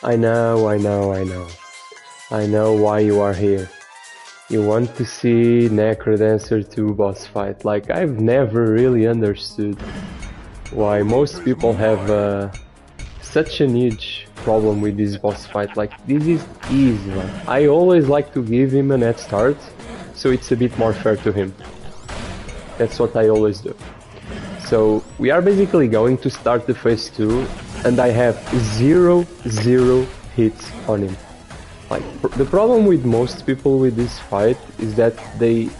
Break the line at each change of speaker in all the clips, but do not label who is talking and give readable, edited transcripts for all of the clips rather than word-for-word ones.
I know, I know, I know. I know why you are here. You want to see NecroDancer 2 boss fight. Like, I've never really understood why most people have such a huge problem with this boss fight. Like, this is easy, man. I always like to give him an head start, so it's a bit more fair to him. That's what I always do. So, we are basically going to start the phase 2, and I have zero hits on him. Like, the problem with most people with this fight is that they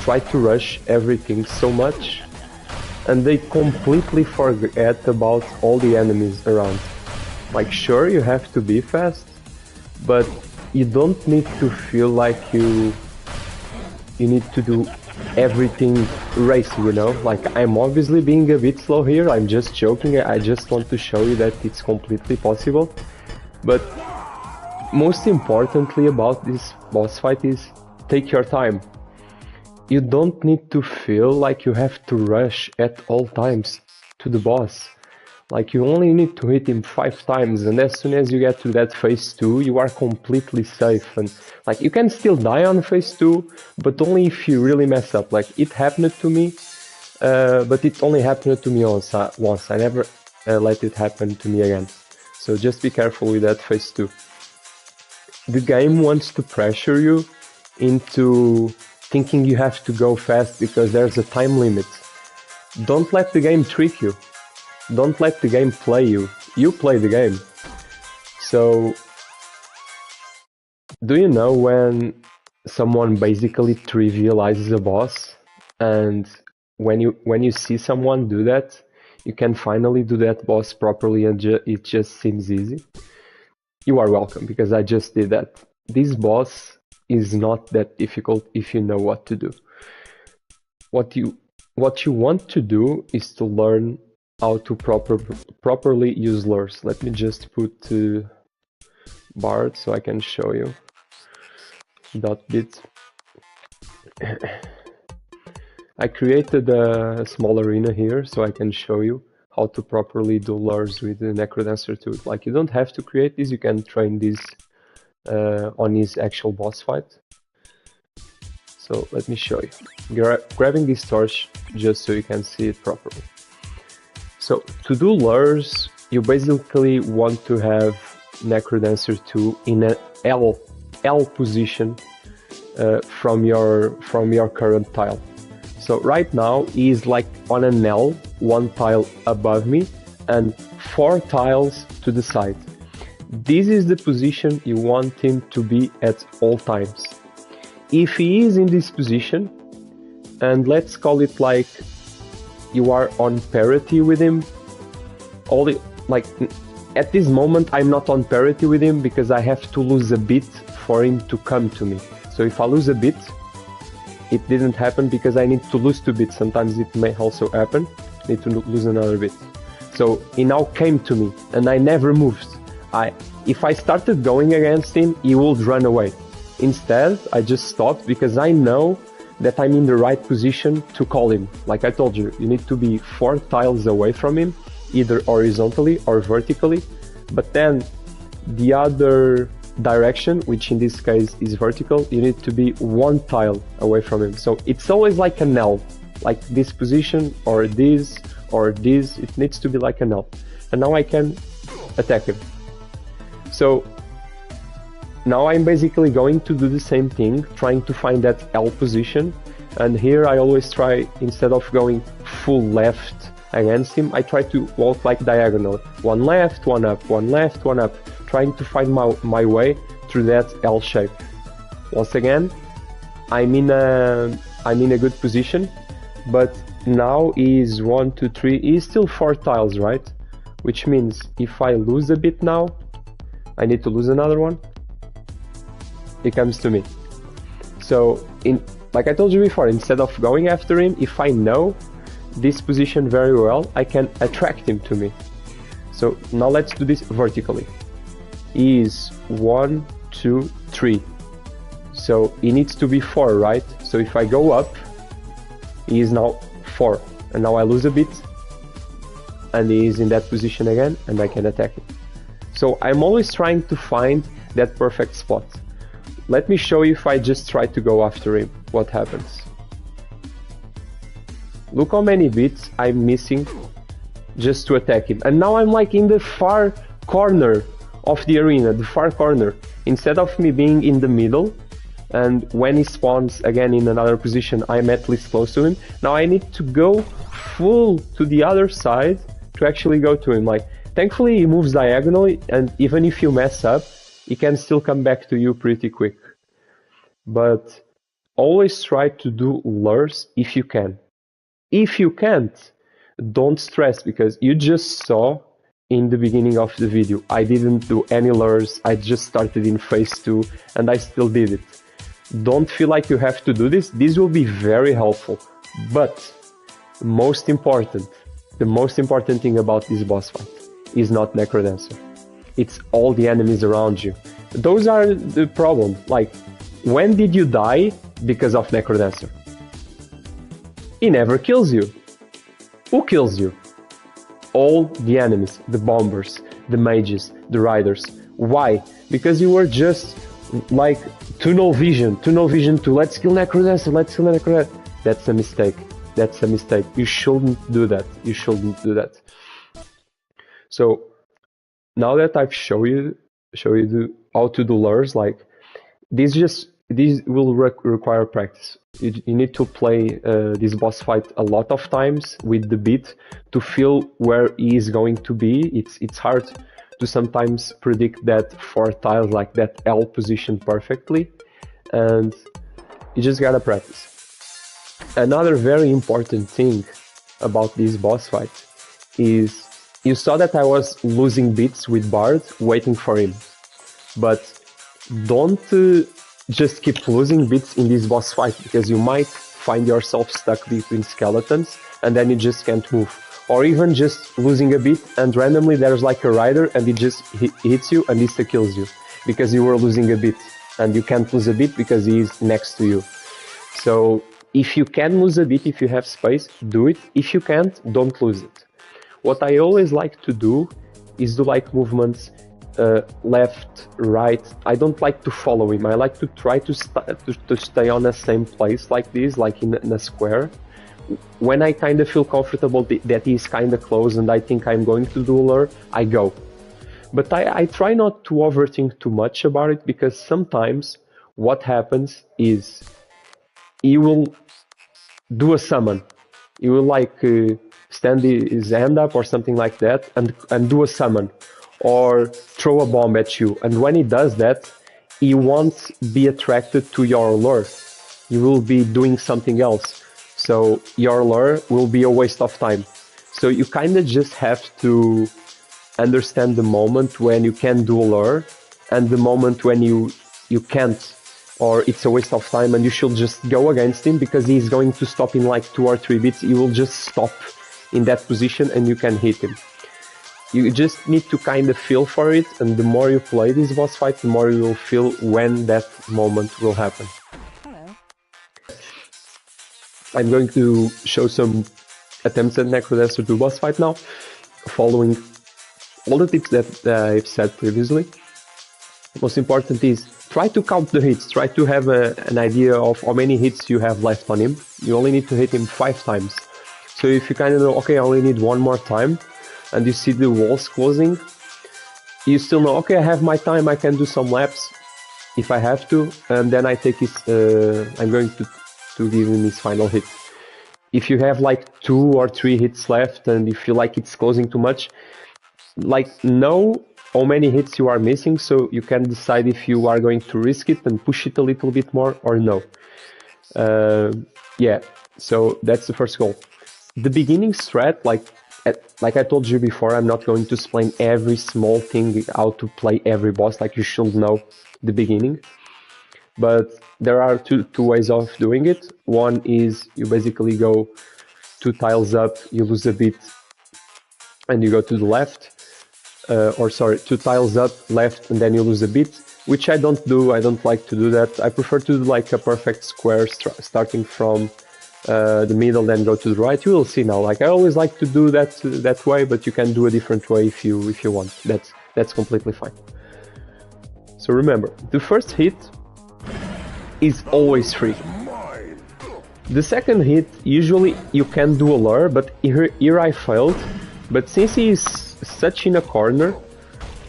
try to rush everything so much and they completely forget about all the enemies around. Like, sure, you have to be fast, but you don't need to feel like you need to do everything racing, you know? Like, I'm obviously being a bit slow here, I'm just joking, I just want to show you that it's completely possible. But most importantly about this boss fight is take your time. You don't need to feel like you have to rush at all times to the boss. Like, you only need to hit him 5 times, and as soon as you get to that phase 2, you are completely safe. And like, you can still die on phase 2, but only if you really mess up. Like, it happened to me, but it only happened to me once. I never let it happen to me again. So just be careful with that phase 2. The game wants to pressure you into thinking you have to go fast because there's a time limit. Don't let the game trick you. Don't let the game play you. You play the game. So, do you know when someone basically trivializes a boss, and when you see someone do that, you can finally do that boss properly and it just seems easy? You are welcome, because I just did that. This boss is not that difficult if you know what to do. What you want to do is to learn how to properly use lures. Let me just put Bard so I can show you. .bit. I created a small arena here so I can show you how to properly do lures with the NecroDancer 2. Like, you don't have to create this, you can train this on his actual boss fight. So let me show you. Grabbing this torch just so you can see it properly. So to do lures, you basically want to have NecroDancer 2 in an L position from your current tile. So right now he is like on an L, 1 tile above me and 4 tiles to the side. This is the position you want him to be at all times. If he is in this position, and let's call it like you are on parity with him, like at this moment I'm not on parity with him because I have to lose a bit for him to come to me. So if I lose a bit, it didn't happen because I need to lose 2 bits. Sometimes it may also happen, need to lose another bit. So he now came to me and I never moved. If I started going against him, he would run away. Instead, I just stopped because I know that I'm in the right position to call him. Like I told you, you need to be 4 tiles away from him, either horizontally or vertically, but then the other direction, which in this case is vertical, you need to be 1 tile away from him. So it's always like an L, like this position or this, it needs to be like an L. And now I can attack him. So now I'm basically going to do the same thing, trying to find that L position. And here I always try, instead of going full left against him, I try to walk like diagonal. 1 left, 1 up, 1 left, 1 up, trying to find my way through that L shape. Once again, I'm in a good position, but now is 1, 2, 3, he's still 4 tiles, right? Which means if I lose a bit now, I need to lose another one. He comes to me. So, like I told you before, instead of going after him, if I know this position very well, I can attract him to me. So now let's do this vertically. He is 1, 2, 3. So he needs to be 4, right? So if I go up, he is now 4. And now I lose a bit, and he is in that position again, and I can attack him. So I'm always trying to find that perfect spot. Let me show you if I just try to go after him, what happens. Look how many bits I'm missing just to attack him. And now I'm like in the far corner of the arena, the far corner. Instead of me being in the middle, and when he spawns again in another position, I'm at least close to him. Now I need to go full to the other side to actually go to him. Like, thankfully he moves diagonally, and even if you mess up, he can still come back to you pretty quick. But always try to do lures if you can. If you can't, don't stress, because you just saw in the beginning of the video, I didn't do any lures, I just started in phase 2 and I still did it. Don't feel like you have to do this. This will be very helpful. But the most important thing about this boss fight is not NecroDancer. It's all the enemies around you. Those are the problem. Like, when did you die because of NecroDancer? He never kills you. Who kills you? All the enemies, the bombers, the mages, the riders. Why? Because you were just like tunnel vision to let's kill NecroDancer, let's kill NecroDancer. That's a mistake. That's a mistake. You shouldn't do that. You shouldn't do that. So now that I've show you how to do lures, like these will require practice. You need to play this boss fight a lot of times with the beat to feel where he is going to be. It's hard to sometimes predict that 4 tiles, like that L position perfectly, and you just gotta practice. Another very important thing about this boss fight is you saw that I was losing bits with Bard waiting for him, but don't just keep losing bits in this boss fight, because you might find yourself stuck between skeletons and then you just can't move. Or even just losing a bit and randomly there's like a rider and it just hits you and insta-kills you because you were losing a bit, and you can't lose a bit because he is next to you. So if you can lose a bit, if you have space, do it. If you can't, don't lose it. What I always like to do is do like movements left, right. I don't like to follow him. I like to try to stay on the same place like this, like in a square. When I kind of feel comfortable that he's kind of close and I think I'm going to do a lure, I go. But I try not to overthink too much about it, because sometimes what happens is he will do a summon. He will like stand his hand up or something like that and do a summon, or throw a bomb at you. And when he does that, he won't be attracted to your lure. He will be doing something else. So your lure will be a waste of time. So you kind of just have to understand the moment when you can do a lure and the moment when you can't, or it's a waste of time and you should just go against him, because he's going to stop in like 2 or 3 bits. He will just stop in that position and you can hit him. You just need to kind of feel for it, and the more you play this boss fight, the more you will feel when that moment will happen.
Hello.
I'm going to show some attempts at NecroDancer 2 boss fight now, following all the tips that I've said previously. Most important is try to count the hits, try to have an idea of how many hits you have left on him. You only need to hit him 5 times. So if you kind of know, okay, I only need 1 more time, and you see the walls closing, you still know, okay, I have my time, I can do some laps if I have to, and then I take his, I'm going to give him his final hit. If you have like 2 or 3 hits left and you feel like it's closing too much, like know how many hits you are missing, so you can decide if you are going to risk it and push it a little bit more or no. Yeah, so that's the first goal. The beginning strat, like I told you before, I'm not going to explain every small thing, how to play every boss, like you should know the beginning. But there are two ways of doing it. One is you basically go 2 tiles up, you lose a bit, and you go to the left. 2 tiles up, left, and then you lose a bit, which I don't do. I don't like to do that. I prefer to do like a perfect square, starting from the middle, then go to the right. You will see now. Like I always like to do that way, but you can do a different way if you want. That's That's completely fine. So remember, the first hit is always free. The second hit, usually you can do a lure, but here I failed. But since he is such in a corner,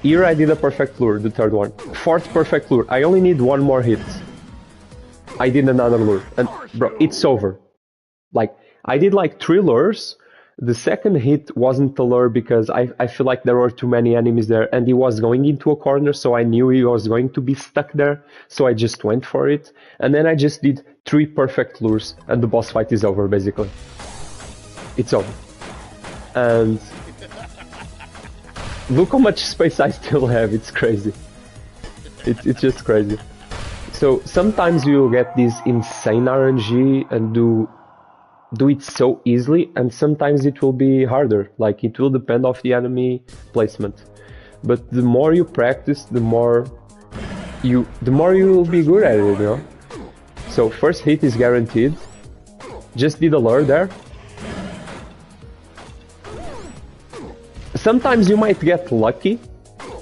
here I did a perfect lure, the third one. Fourth perfect lure. I only need one more hit. I did another lure, and bro, it's over. Like, I did like 3 lures. The second hit wasn't a lure because I feel like there were too many enemies there and he was going into a corner, so I knew he was going to be stuck there, so I just went for it. And then I just did 3 perfect lures and the boss fight is over, basically. It's over. And look how much space I still have, it's crazy. It's just crazy. So sometimes you'll get this insane RNG and do it so easily, and sometimes it will be harder. Like, it will depend of the enemy placement. But the more you practice, the more you will be good at it, you know? So first hit is guaranteed. Just did a lure there. Sometimes you might get lucky.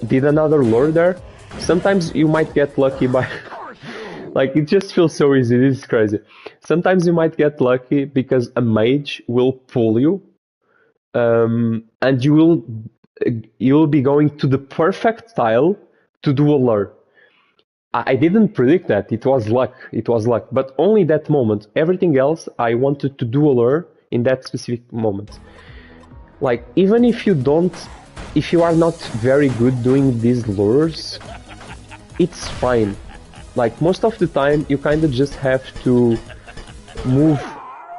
Did another lure there. Sometimes you might get lucky by... Like, it just feels so easy, this is crazy. Sometimes you might get lucky because a mage will pull you, and you'll be going to the perfect tile to do a lure. I didn't predict that, it was luck, but only that moment. Everything else, I wanted to do a lure in that specific moment. Like, even if you are not very good doing these lures, it's fine. Like, most of the time, you kind of just have to move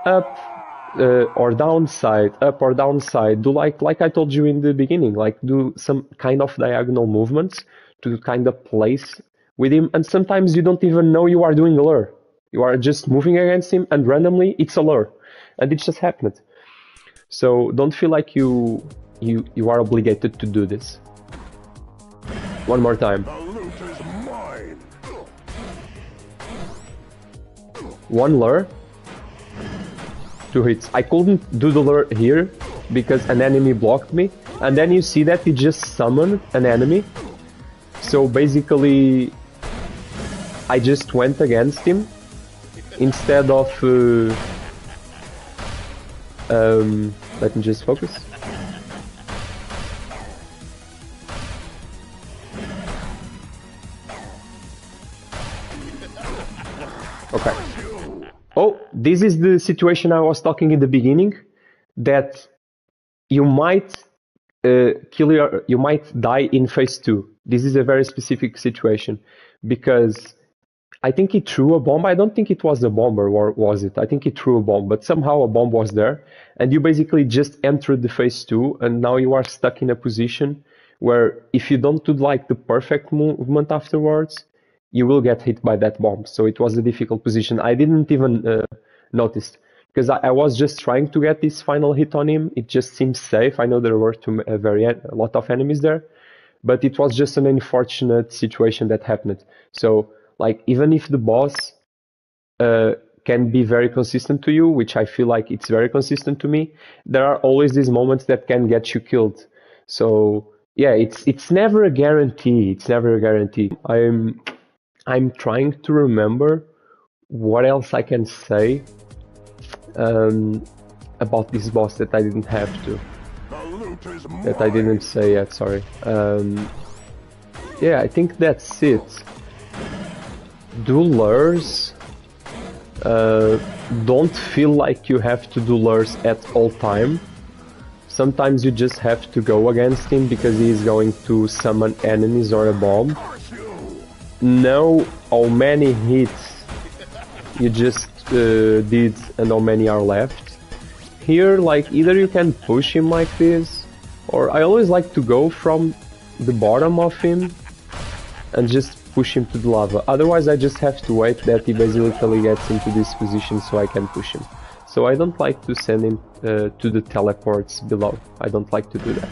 up or downside, up or downside. Do like I told you in the beginning, like do some kind of diagonal movements to kind of place with him. And sometimes you don't even know you are doing a lure. You are just moving against him and randomly it's a lure. And it just happened. So don't feel like you are obligated to do this. One more time. One lure, 2 hits. I couldn't do the lure here because an enemy blocked me, and then you see that he just summoned an enemy. So basically, I just went against him instead of... let me just focus. Okay. Oh, this is the situation I was talking in the beginning, that you might you might die in phase 2. This is a very specific situation because I think he threw a bomb. I don't think it was a bomb, or was it? I think he threw a bomb, but somehow a bomb was there, and you basically just entered the phase 2, and now you are stuck in a position where if you don't do like the perfect movement afterwards, you will get hit by that bomb. So it was a difficult position. I didn't even notice because I was just trying to get this final hit on him. It just seemed safe. I know there were a lot of enemies there, but it was just an unfortunate situation that happened. So like, even if the boss can be very consistent to you, which I feel like it's very consistent to me, there are always these moments that can get you killed. So yeah, it's never a guarantee. It's never a guarantee. I'm trying to remember what else I can say about this boss that I didn't have to. That I didn't say yet, sorry. Yeah, I think that's it. Do lures. Don't feel like you have to do lures at all time. Sometimes you just have to go against him because he is going to summon enemies or a bomb. Know how many hits you just did and how many are left. Here, like, either you can push him like this, or I always like to go from the bottom of him and just push him to the lava. Otherwise I just have to wait that he basically gets into this position so I can push him. So I don't like to send him to the teleports below. I don't like to do that.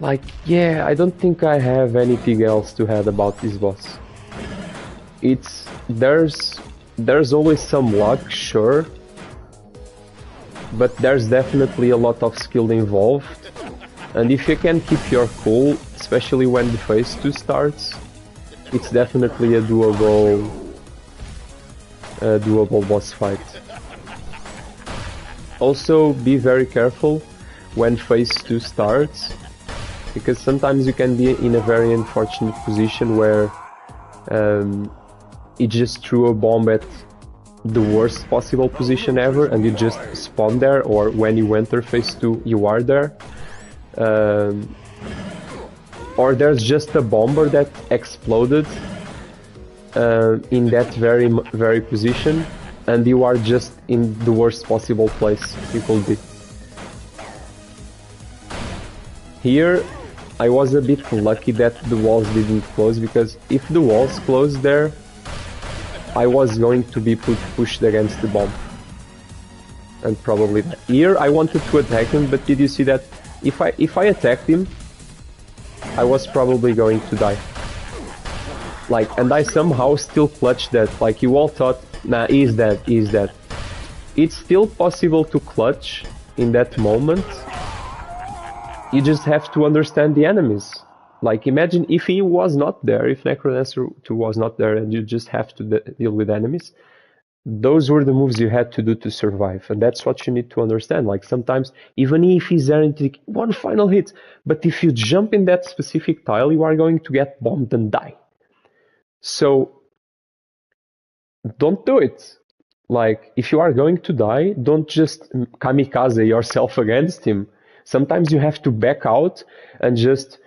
Like, yeah, I don't think I have anything else to add about this boss. There's always some luck, sure, but there's definitely a lot of skill involved. And if you can keep your cool, especially when the phase 2 starts, it's definitely a doable boss fight. Also, be very careful when phase 2 starts, because sometimes you can be in a very unfortunate position where it just threw a bomb at the worst possible position ever and you just spawn there, or when you enter phase 2 you are there. Or there's just a bomber that exploded in that very position, and you are just in the worst possible place you could be. Here I was a bit lucky that the walls didn't close, because if the walls closed there, I was going to be pushed against the bomb. And probably here I wanted to attack him, but did you see that if I attacked him, I was probably going to die. Like, and I somehow still clutched that. Like, you all thought, nah, he's dead, he's dead. It's still possible to clutch in that moment. You just have to understand the enemies. Like, imagine if he was not there, if NecroDancer 2 was not there, and you just have to deal with enemies. Those were the moves you had to do to survive, and that's what you need to understand. Like, sometimes, even if he's there and take one final hit, but if you jump in that specific tile, you are going to get bombed and die. So, don't do it. Like, if you are going to die, don't just kamikaze yourself against him. Sometimes you have to back out and just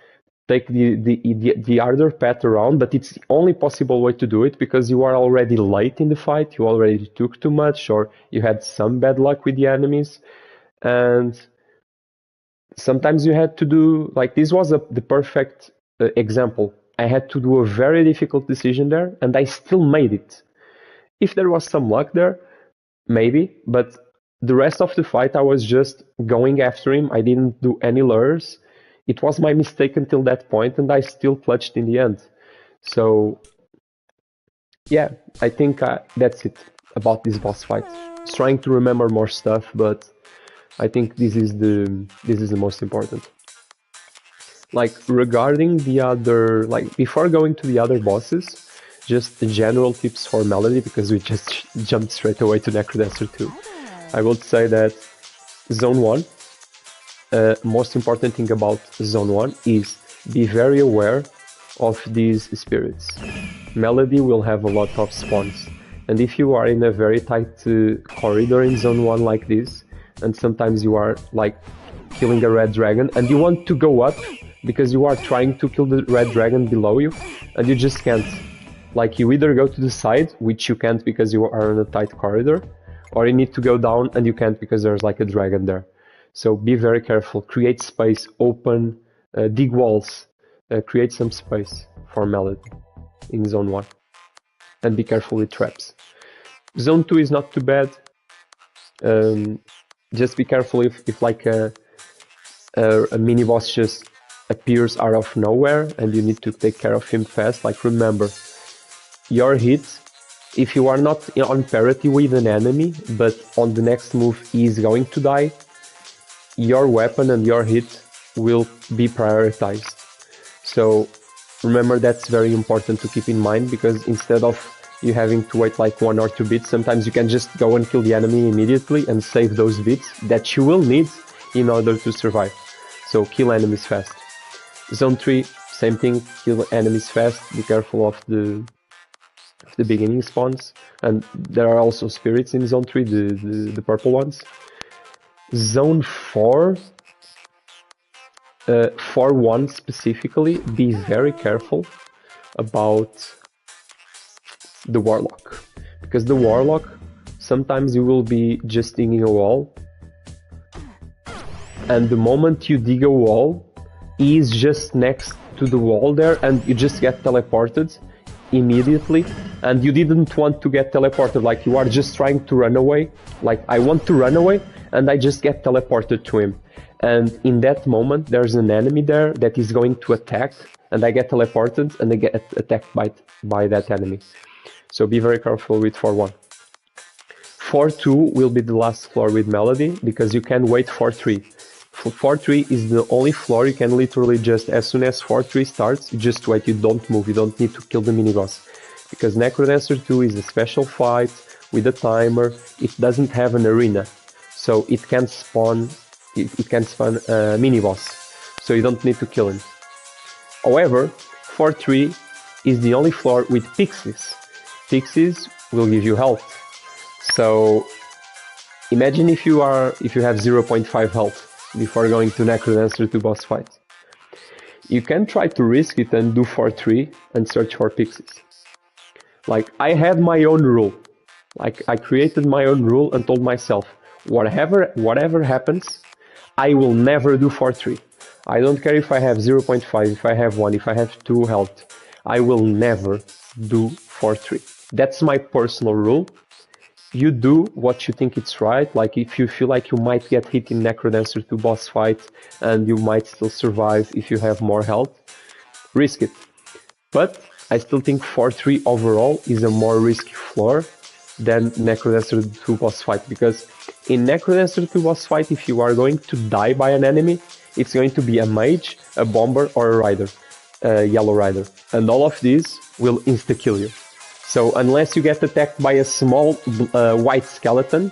take the other path around, but it's the only possible way to do it, because you are already late in the fight, you already took too much, or you had some bad luck with the enemies, and sometimes you had to do, like, this was the perfect example. I had to do a very difficult decision there, and I still made it. If there was some luck there, maybe, but the rest of the fight I was just going after him. I didn't do any lures. It was my mistake until that point, and I still clutched in the end. So, yeah, I think that's it about this boss fight. I was trying to remember more stuff, but I think this is the most important. Like, regarding the other, like, before going to the other bosses, just the general tips for Melody, because we just jumped straight away to NecroDancer 2. I would say that Zone 1, most important thing about Zone 1 is be very aware of these spirits. Melody will have a lot of spawns, and if you are in a very tight corridor in Zone 1 like this, and sometimes you are like killing a red dragon and you want to go up because you are trying to kill the red dragon below you, and you just can't. Like, you either go to the side, which you can't because you are in a tight corridor, or you need to go down and you can't because there's like a dragon there. So be very careful, create space, open, dig walls, create some space for Melody in Zone 1. And be careful with traps. Zone 2 is not too bad. Just be careful if like a mini boss just appears out of nowhere and you need to take care of him fast. Like, remember, your hit, if you are not on parity with an enemy, but on the next move he is going to die, your weapon and your hit will be prioritized. So remember, that's very important to keep in mind, because instead of you having to wait like 1 or 2 bits, sometimes you can just go and kill the enemy immediately and save those bits that you will need in order to survive. So kill enemies fast. Zone 3, same thing, kill enemies fast, be careful of the beginning spawns, and there are also spirits in Zone 3, the purple ones. Zone 4, for 1 specifically, be very careful about the Warlock, because the Warlock, sometimes you will be just digging a wall, and the moment you dig a wall, he is just next to the wall there, and you just get teleported immediately, and you didn't want to get teleported. Like, you are just trying to run away, like, I want to run away, and I just get teleported to him, and in that moment there's an enemy there that is going to attack, and I get teleported and I get attacked by that enemy. So be very careful with 4-1. 4-2 will be the last floor with Melody, because you can wait for 3. 4-3 is the only floor you can literally just, as soon as 4-3 starts, you just wait, you don't move, you don't need to kill the mini-boss. Because NecroDancer 2 is a special fight with a timer, it doesn't have an arena. So it can spawn a mini-boss, so you don't need to kill him. However, 4-3 is the only floor with pixies. Pixies will give you health. So imagine if you have 0.5 health before going to NecroDancer 2 boss fight. You can try to risk it and do 4-3 and search for pixies. Like, I had my own rule. Like, I created my own rule and told myself, whatever happens, I will never do 4-3. I don't care if I have 0.5, if I have 1, if I have 2 health. I will never do 4-3. That's my personal rule. You do what you think it's right. Like, if you feel like you might get hit in NecroDancer 2 boss fight and you might still survive if you have more health, risk it. But I still think 4-3 overall is a more risky floor than NecroDancer 2 boss fight, because in NecroDancer 2 boss fight, if you are going to die by an enemy, it's going to be a mage, a bomber, or a rider, a yellow rider, and all of these will insta-kill you. So unless you get attacked by a small white skeleton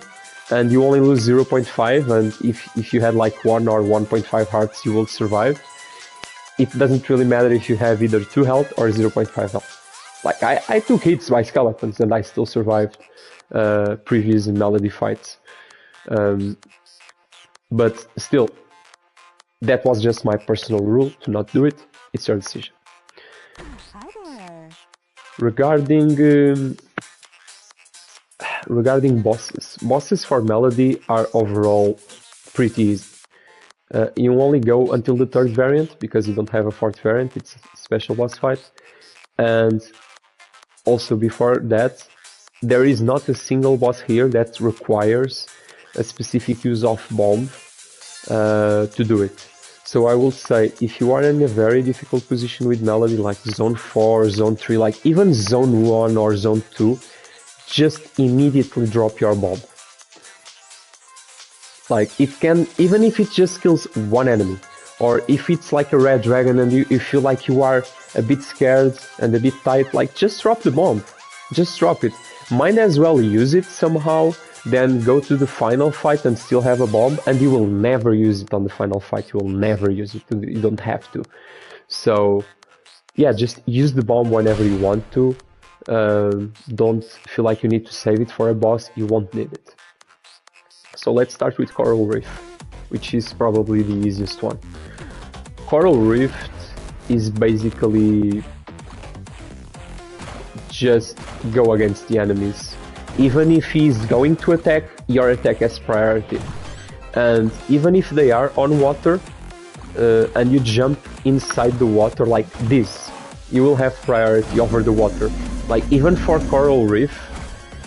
and you only lose 0.5, and if you had like 1 or 1.5 hearts, you will survive. It doesn't really matter if you have either 2 health or 0.5 health. Like, I took hits by skeletons and I still survived previous Melody fights. But still, that was just my personal rule to not do it. It's your decision. Regarding bosses for Melody are overall pretty easy. You only go until the 3rd variant, because you don't have a 4th variant, it's a special boss fight. And also before that, there is not a single boss here that requires a specific use of bomb to do it. So I will say, if you are in a very difficult position with Melody, like Zone 4, Zone 3, like even Zone 1 or Zone 2, just immediately drop your bomb. Like, it can, even if it just kills one enemy, or if it's like a red dragon and you feel like you are a bit scared and a bit tight, like, just drop the bomb. Just drop it. Might as well use it somehow, then go to the final fight and still have a bomb, and you will never use it on the final fight. You will never use it. You don't have to. So, yeah, just use the bomb whenever you want to. Don't feel like you need to save it for a boss. You won't need it. So let's start with Coral Rift, which is probably the easiest one. Coral Rift is basically just go against the enemies. Even if he's going to attack, your attack has priority. And even if they are on water, and you jump inside the water like this, you will have priority over the water. Like, even for Coral Reef,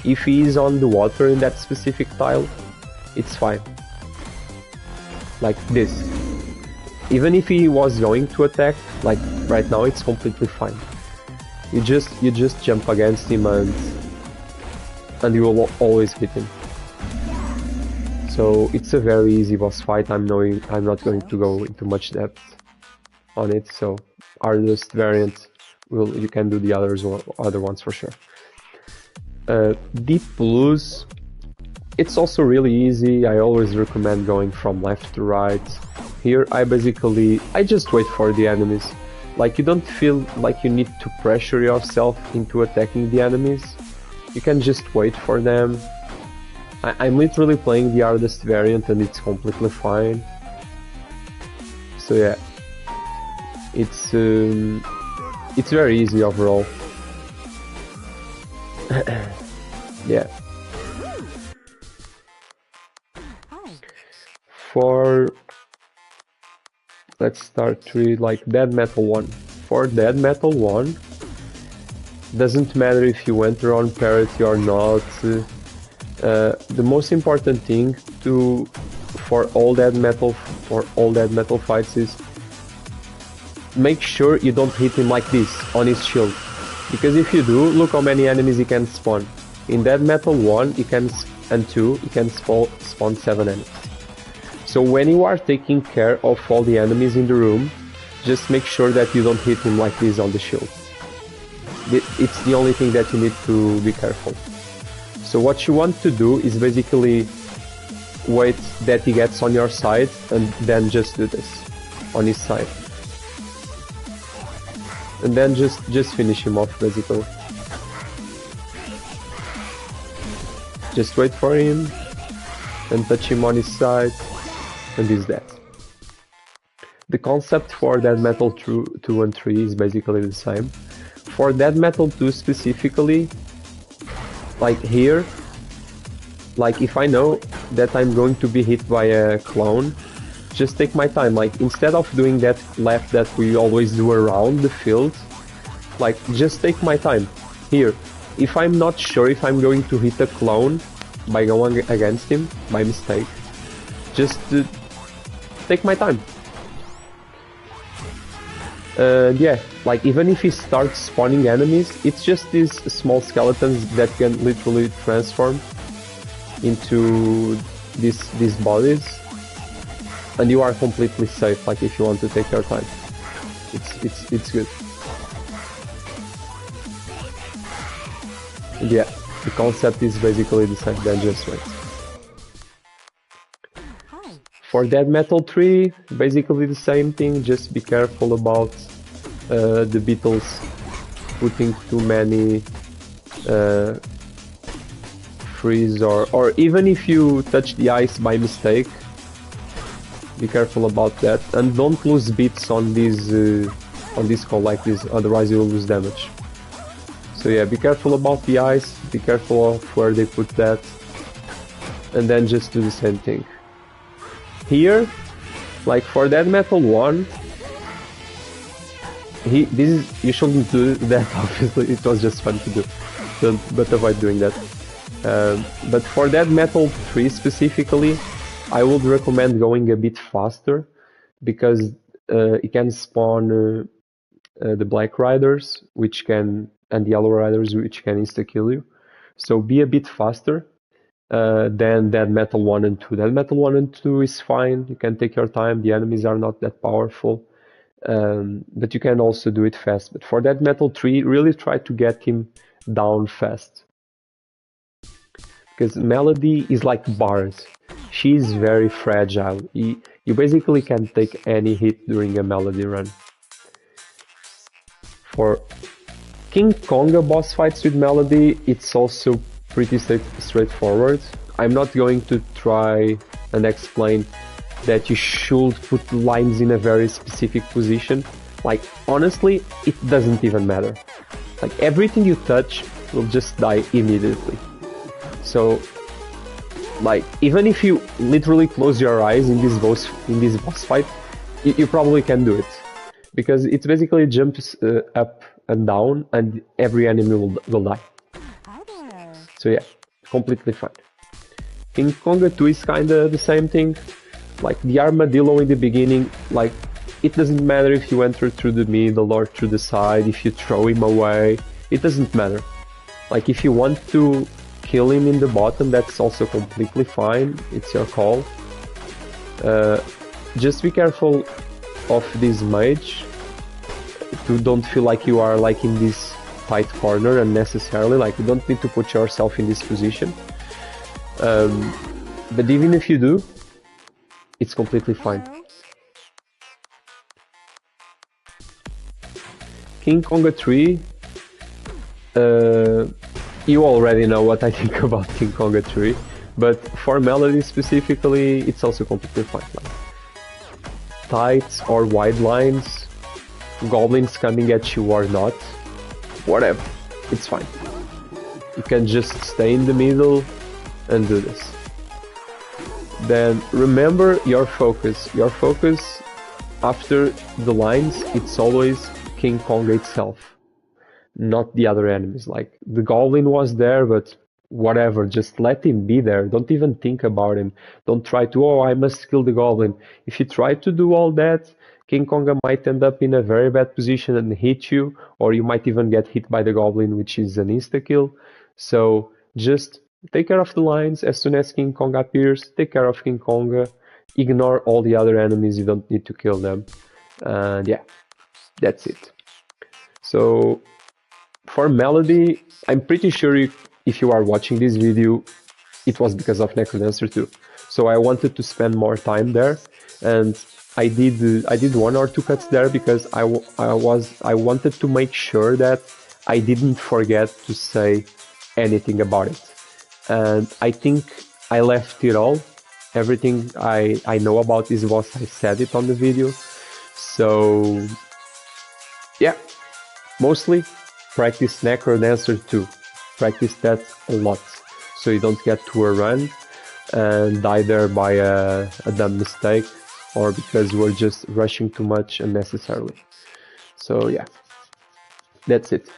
if he is on the water in that specific tile, it's fine. Like this. Even if he was going to attack, like right now, it's completely fine. You just jump against him and you will always hit him. So it's a very easy boss fight. I'm not going to go into much depth on it. So hardest variant, you can do the other ones for sure. Deep Blues, it's also really easy. I always recommend going from left to right. Here I just wait for the enemies. Like, you don't feel like you need to pressure yourself into attacking the enemies. You can just wait for them. I'm literally playing the hardest variant and it's completely fine. So yeah, it's very easy overall. Yeah. Let's start with like Dead Metal 1. For Dead Metal 1, doesn't matter if you enter on parity or not. The most important thing for all Dead Metal fights is make sure you don't hit him like this on his shield, because if you do, look how many enemies he can spawn. In Dead Metal 1 and 2 he can spawn 7 enemies. So when you are taking care of all the enemies in the room, just make sure that you don't hit him like this on the shield. It's the only thing that you need to be careful. So what you want to do is basically wait that he gets on your side and then just do this on his side. And then just finish him off basically. Just wait for him and touch him on his side and he's dead. The concept for Dead Metal 2 and 3 is basically the same. For Dead Metal 2 specifically, like here, like if I know that I'm going to be hit by a clone, just take my time. Like instead of doing that left that we always do around the field, like just take my time. Here, if I'm not sure if I'm going to hit a clone by going against him by mistake, just take my time. Yeah, like even if he starts spawning enemies, it's just these small skeletons that can literally transform into these bodies, and you are completely safe. Like if you want to take your time, it's good. And yeah, the concept is basically the same. Then just wait. For Dead Metal 3, basically the same thing, just be careful about the beetles putting too many freeze, or even if you touch the ice by mistake, be careful about that, and don't lose bits on this call like this, otherwise you will lose damage. So yeah, be careful about the ice, be careful of where they put that, and then just do the same thing. Here, like for Dead Metal 1, you shouldn't do that, obviously, it was just fun to do, but avoid doing that. But for Dead Metal 3 specifically, I would recommend going a bit faster, because it can spawn the Black Riders, and the Yellow Riders, which can insta-kill you. So be a bit faster than Dead Metal 1 and 2. Dead Metal 1 and 2 is fine, you can take your time, the enemies are not that powerful, but you can also do it fast. But for Dead Metal 3, really try to get him down fast. Because Melody is like Bard. She's very fragile. You basically can take any hit during a Melody run. For King Konga boss fights with Melody, it's also pretty straightforward. I'm not going to try and explain that you should put lines in a very specific position. Like, honestly, it doesn't even matter. Like, everything you touch will just die immediately. So, like, even if you literally close your eyes in this boss fight, you probably can do it. Because it basically jumps up and down, and every enemy will die. So yeah, completely fine. King Konga 2 is kinda the same thing. Like the armadillo in the beginning, like it doesn't matter if you enter through the middle or through the side, if you throw him away, it doesn't matter. Like if you want to kill him in the bottom, that's also completely fine, it's your call. Just be careful of this mage, to don't feel like you are like in this tight corner unnecessarily, like you don't need to put yourself in this position. But even if you do, it's completely fine. King Konga 3, you already know what I think about King Konga 3, but for Melody specifically, it's also completely fine. Like, tight or wide lines, goblins coming at you or not, whatever, it's fine. You can just stay in the middle and do this. Then remember your focus. Your focus after the lines, it's always King Konga itself, not the other enemies. Like the goblin was there, but whatever, just let him be there. Don't even think about him. Don't try to, oh, I must kill the goblin. If you try to do all that, King Konga might end up in a very bad position and hit you, or you might even get hit by the goblin, which is an insta-kill. So just take care of the lines. As soon as King Konga appears, take care of King Konga. ignore all the other enemies, you don't need to kill them. And yeah, that's it. So for Melody, I'm pretty sure if you are watching this video, it was because of NecroDancer too. So I wanted to spend more time there, and I did one or two cuts there because I wanted to make sure that I didn't forget to say anything about it. And I think I left it all. Everything I know about this was I said it on the video. So yeah, mostly practice NecroDancer 2. Practice that a lot so you don't get to a run and die there by a dumb mistake or because you are just rushing too much unnecessarily. So yeah, that's it.